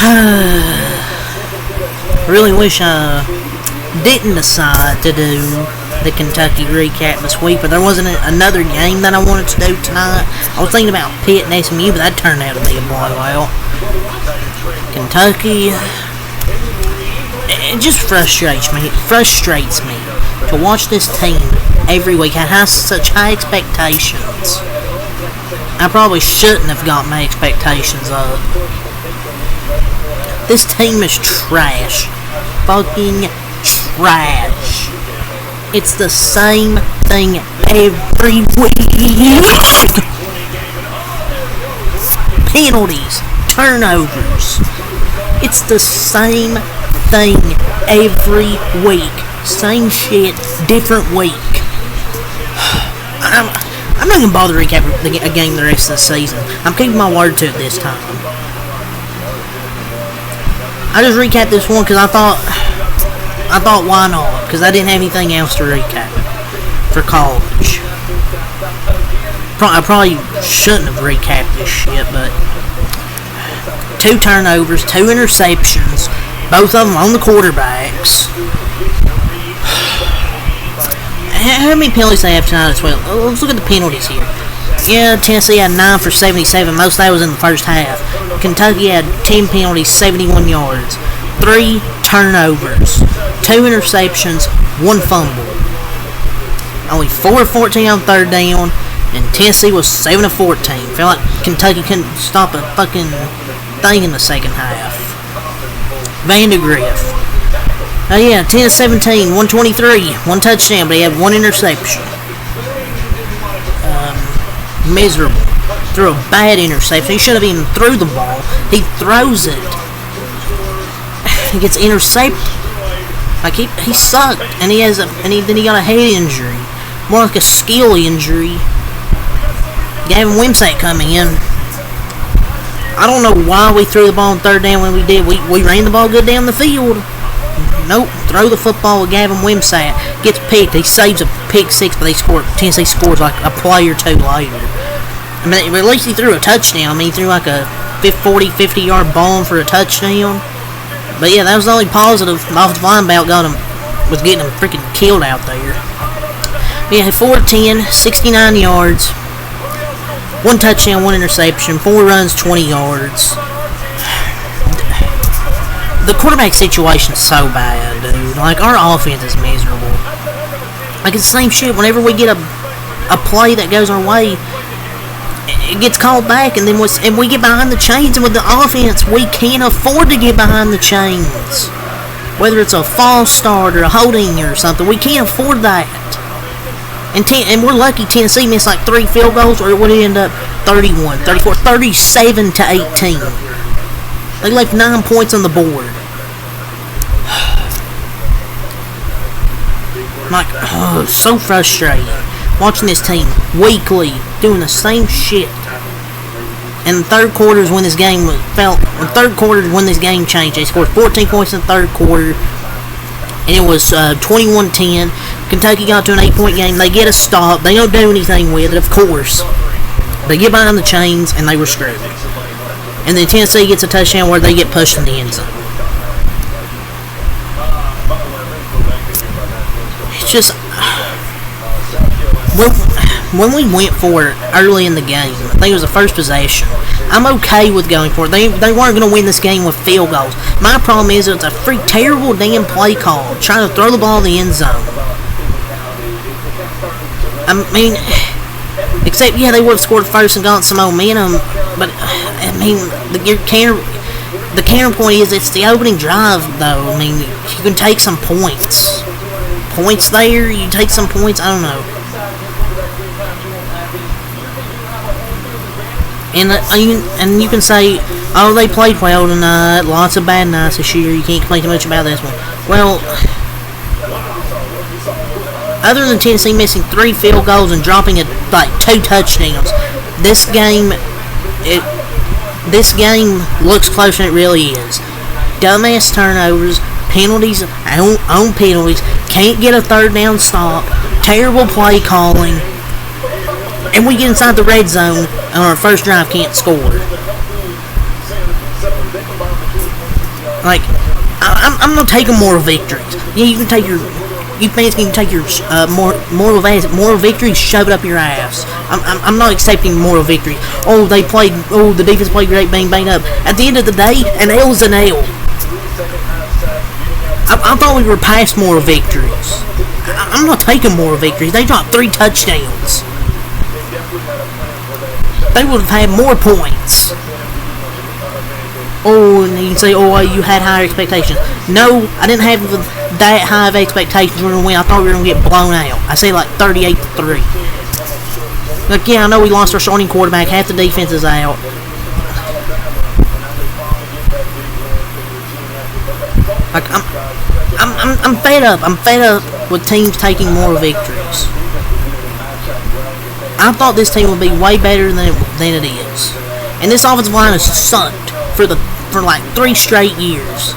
I really wish I didn't decide to do the Kentucky recap this week, but there wasn't another game that I wanted to do tonight. I was thinking about Pitt and SMU, but that turned out to be a blowout. Kentucky, it just frustrates me. It frustrates me to watch this team every week. I have such high expectations. I probably shouldn't have got my expectations up. This team is trash. Fucking trash. It's the same thing every week. Penalties, turnovers. It's the same thing every week. Same shit, different week. I'm not gonna bother recapping a game the rest of the season. I'm keeping my word to it this time. I just recapped this one because I thought why not? Because I didn't have anything else to recap for college. I probably shouldn't have recapped this shit, but 2 turnovers, 2 interceptions, both of them on the quarterbacks. How many penalties they have tonight as well? Let's look at the penalties here. Yeah, Tennessee had 9 for 77. Most of that was in the first half. Kentucky had 10 penalties, 71 yards. 3 turnovers. 2 interceptions, 1 fumble. Only 4 of 14 on third down, and Tennessee was 7 of 14. Felt like Kentucky couldn't stop a fucking thing in the second half. Vandegrift. Oh yeah, 10 of 17, 123, 1 touchdown, but he had 1 interception. Miserable. Threw a bad interception. He should have even threw the ball. He throws it. He gets intercepted. Like he sucked, and then he got a head injury, more like a skill injury. Gavin Wimsatt coming in. I don't know why we threw the ball on third down when we did. We ran the ball good down the field. Nope, throw the football with Gavin Wimsatt. Gets picked. He saves a pick 6, but Tennessee scores like a play or 2 later. I mean, at least he threw a touchdown. I mean, he threw like a 40, 50-yard bomb for a touchdown. But yeah, that was the only positive. The offensive line was getting him freaking killed out there. But yeah, 4-10, 69 yards, 1 touchdown, 1 interception, 4 runs, 20 yards. The quarterback situation's so bad, dude. Like, our offense is miserable. Like, it's the same shit. Whenever we get a play that goes our way, it gets called back, and then we get behind the chains. And with the offense, we can't afford to get behind the chains. Whether it's a false start or a holding or something, we can't afford that. And we're lucky Tennessee missed like 3 field goals, or it would end up 31, 34, 37 to 18. They left 9 points on the board. Like, so frustrating. Watching this team weekly doing the same shit. And the third quarter is when this game changed. They scored 14 points in the third quarter, and it was 21-10. Kentucky got to an 8-point game. They get a stop. They don't do anything with it, of course. They get behind the chains, and they were screwed. And then Tennessee gets a touchdown where they get pushed in the end zone. It's just, when we went for it early in the game, I think it was the first possession, I'm okay with going for it. They weren't going to win this game with field goals. My problem is it's a terrible damn play call, trying to throw the ball in the end zone. I mean, except, yeah, they would have scored first and got some momentum, but, I mean, the counterpoint is it's the opening drive, though. I mean, you can take some points. Points there, you take some points, I don't know. And you can say, oh, they played well tonight, lots of bad nights this year, you can't complain too much about this one. Well, other than Tennessee missing 3 field goals and dropping 2 touchdowns, this game looks closer than it really is. Dumbass turnovers, penalties on penalties, can't get a third down stop, terrible play calling, and we get inside the red zone and on our first drive can't score. Like, I'm not taking moral victories. Yeah, you can take your... You fans can take your moral victories, shove it up your ass. I'm not accepting moral victories. Oh, the defense played great, bang, bang up. At the end of the day, an L is an L. I thought we were past moral victories. I'm not taking moral victories. They dropped 3 touchdowns. They would have had more points. Oh, and you can say, oh, you had higher expectations. No, I didn't have that high of expectations when we win. I thought we were going to get blown out. I say like 38-3. Like, yeah, I know we lost our starting quarterback. Half the defense is out. Like, I'm fed up. I'm fed up with teams taking more victories. I thought this team would be way better than it is. And this offensive line has sucked for like 3 straight years.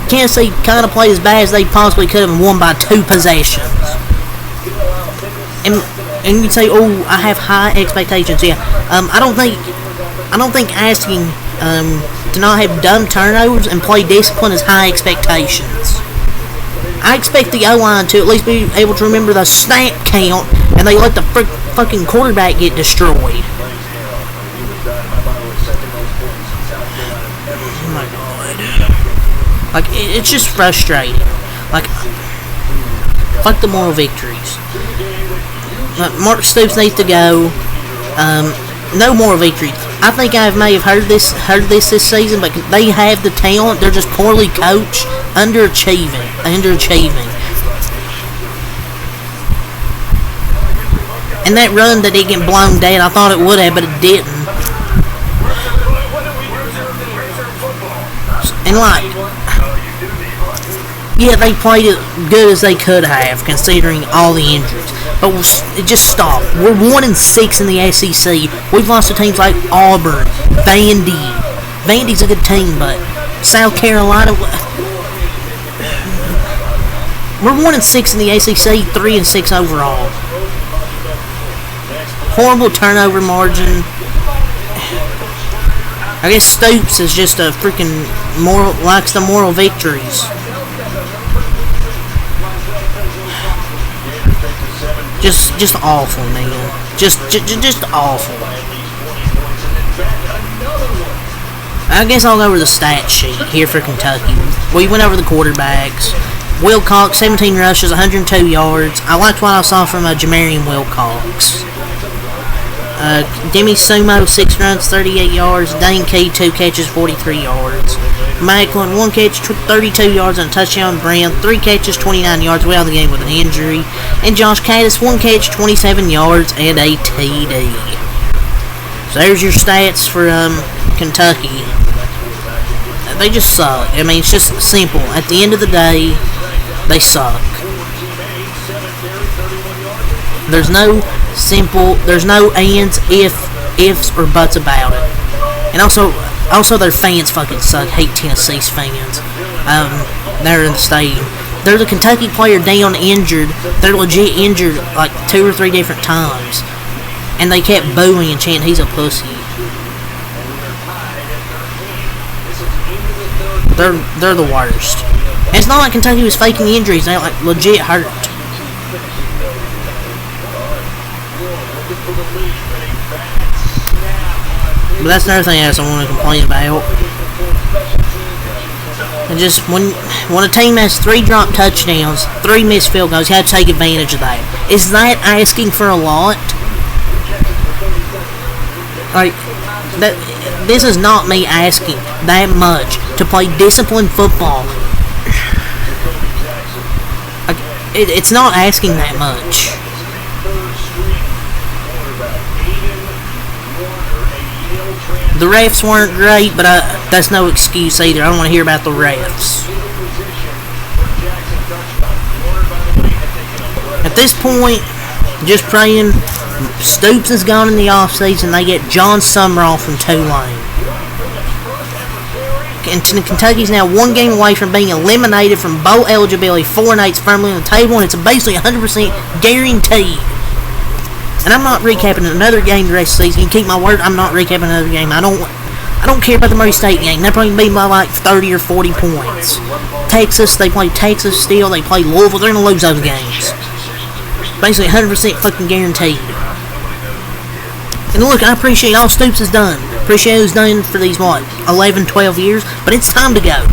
Kansas City kind of played as bad as they possibly could have and won by 2 possessions. And you'd say, oh, I have high expectations. Yeah, I don't think asking to not have dumb turnovers and play discipline is high expectations. I expect the O-line to at least be able to remember the snap count, and they let the fucking quarterback get destroyed. Oh my god. Like, it's just frustrating. Like, fuck the moral victories. Mark Stoops needs to go. No moral victories. I think I may have heard this season, but they have the talent. They're just poorly coached, underachieving. And that run that didn't get blown dead, I thought it would have, but it didn't. And like, yeah, they played it good as they could have, considering all the injuries. But it just stopped. We're 1-6 in the SEC. We've lost to teams like Auburn, Vandy. Vandy's a good team, but South Carolina. We're 1-6 in the SEC, 3-6 overall. Horrible turnover margin. I guess Stoops is just a freaking likes the moral victories. Just awful, man. Just awful. I guess I'll go over the stat sheet here for Kentucky. We went over the quarterbacks. Wilcox, 17 rushes, 102 yards. I liked what I saw from Jamarian Wilcox. Demi Sumo, 6 runs, 38 yards. Dane Key, 2 catches, 43 yards. Macklin, 1 catch, 32 yards and a touchdown. Brand, 3 catches, 29 yards. We out of the game with an injury. And Josh Caddis, 1 catch, 27 yards and a TD. So there's your stats for Kentucky. They just suck. I mean, it's just simple. At the end of the day, they suck. There's no ands, ifs, or buts about it. And also their fans fucking suck. Hate Tennessee's fans. They're in the stadium. They're the Kentucky player down injured. They're legit injured like 2 or 3 different times. And they kept booing and chanting, he's a pussy. They're the worst. And it's not like Kentucky was faking injuries. They like legit hurt. But that's another thing else I want to complain about. And just when a team has 3 dropped touchdowns, 3 missed field goals, you have to take advantage of that. Is that asking for a lot? Like, this is not me asking that much to play disciplined football. Like, it's not asking that much. The refs weren't great, but that's no excuse either. I don't want to hear about the refs. At this point, just praying Stoops is gone in the offseason. They get John Sumrall from Tulane. And Kentucky's now 1 game away from being eliminated from bowl eligibility. 4-8's firmly on the table, and it's basically 100% guaranteed. And I'm not recapping another game the rest of the season. You keep my word, I'm not recapping another game. I I don't care about the Murray State game. They're probably beat by like 30 or 40 points. Texas, they play Texas still. They play Louisville. They're going to lose those games. Basically 100% fucking guaranteed. And look, I appreciate all Stoops has done. Appreciate what he's done for these, 11, 12 years. But it's time to go.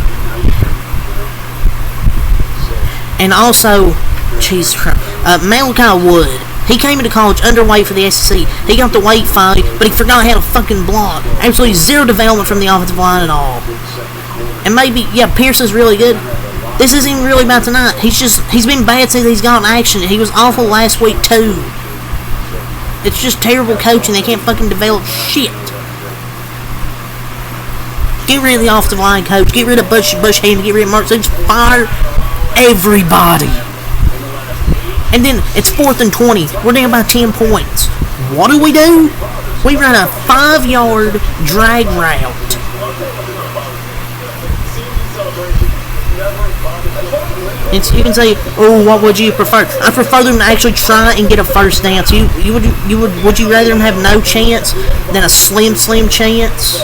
And also, Jesus Christ, Malachi Wood. He came into college underweight for the SEC. He got the weight finally, but he forgot how to fucking block. Absolutely zero development from the offensive line at all. And maybe, yeah, Pierce is really good. This isn't even really about tonight. He's been bad since he's gotten action. He was awful last week, too. It's just terrible coaching. They can't fucking develop shit. Get rid of the offensive line coach. Get rid of Bush Hammond. Get rid of Mark Stoops. Fire everybody. And then it's 4th and 20. We're down by 10 points. What do? We run a 5-yard drag route. And you can say, oh, what would you prefer? I prefer them to actually try and get a first down. So would you rather them have no chance than a slim chance?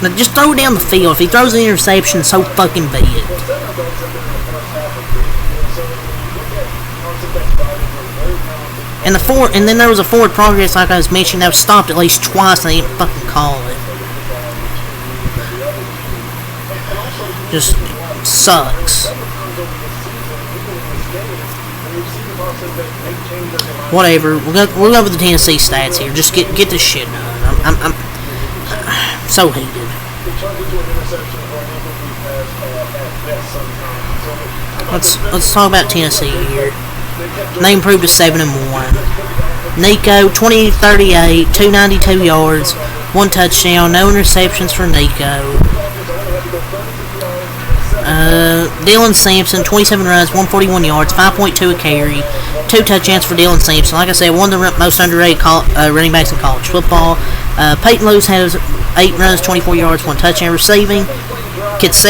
Now just throw it down the field. If he throws an interception, so fucking be it. And then there was a forward progress, like I was mentioning, that was stopped at least twice, and they didn't fucking call it. Just sucks. Whatever. We'll go with the Tennessee stats here. Just get this shit done. I'm so heated. Let's talk about Tennessee here. They improved to 7-1. Nico, 20-38, 292 yards, 1 touchdown, no interceptions for Nico. Dylan Sampson, 27 runs, 141 yards, 5.2 a carry, 2 touchdowns for Dylan Sampson. Like I said, one of the most underrated running backs in college football. Peyton Lewis has 8 runs, 24 yards, 1 touchdown receiving. Kits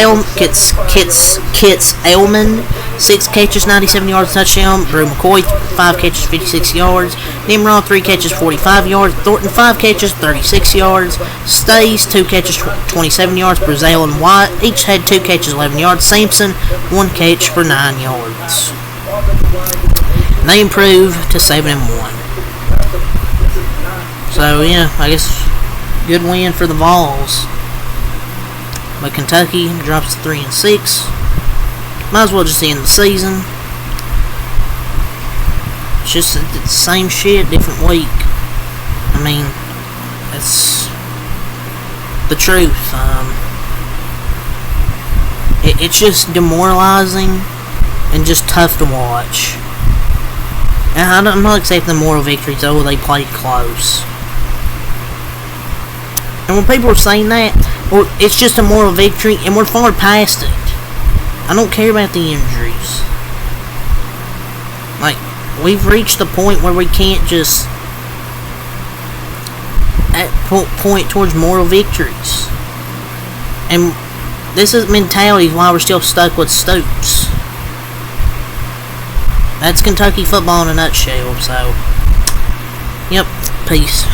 Elman, 6 catches, 97 yards, touchdown. Drew McCoy, 5 catches, 56 yards. Nimrod, 3 catches, 45 yards. Thornton, 5 catches, 36 yards. Stays, 2 catches, 27 yards. Brazil and White each had 2 catches, 11 yards. Sampson, 1 catch for 9 yards. And they improved to 7-1. So, yeah, I guess good win for the Vols. But Kentucky drops to 3-6. Might as well just end the season. It's just the same shit, different week. I mean, that's the truth. It's just demoralizing and just tough to watch. And I'm not accepting the moral victories. Oh, they played close. And when people are saying that, well, it's just a moral victory, and we're far past it. I don't care about the injuries. Like, we've reached the point where we can't just point towards moral victories. And this is mentality why we're still stuck with Stoops. That's Kentucky football in a nutshell, so, yep, peace.